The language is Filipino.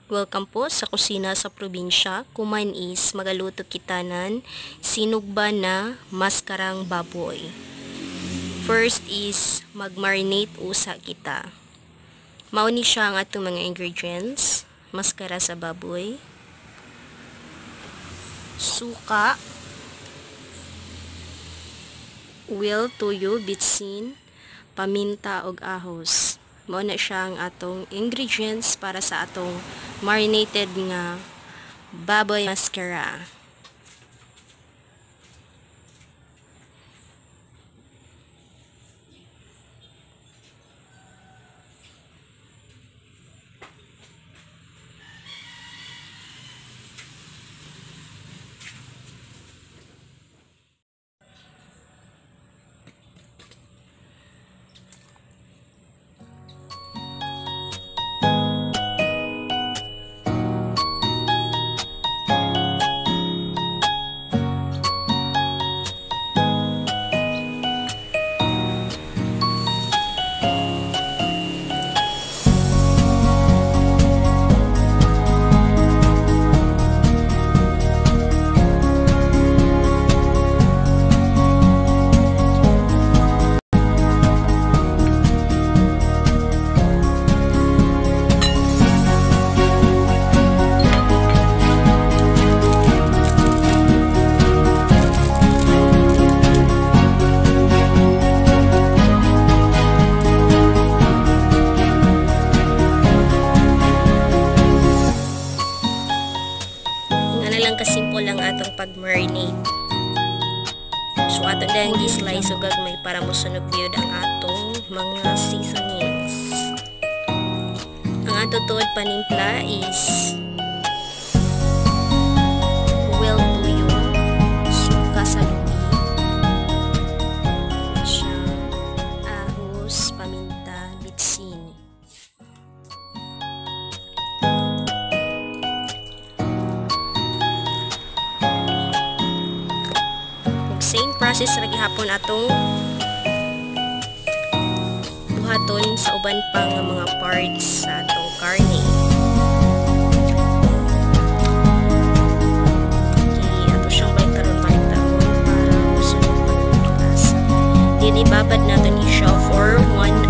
Welcome po sa kusina sa probinsya. Kumain is magaluto kitanan sinugba na maskarang baboy. First is mag-marinate usa kita. Mauni siya ang atong mga ingredients. Maskara sa baboy, suka, uwil, tuyo, bitsin, paminta ug ahos. Mao na siya ang atong ingredients para sa atong marinated nga baboy maskara. Kasimple lang atong pag-marinate. So ato lang i-slice ug gagmay para mosunog gyud ang atong mga seasonings. Ang ato tuod panimpla is uwil, tuyo, suka sa lubi, ahos, paminta, bitsin. Same process lagi hapon atong buhaton sa uban pang mga parts sa atong karne. Okay, ato siyang balik taron para musunod pag-lasa. Then ibabad natin siya for 1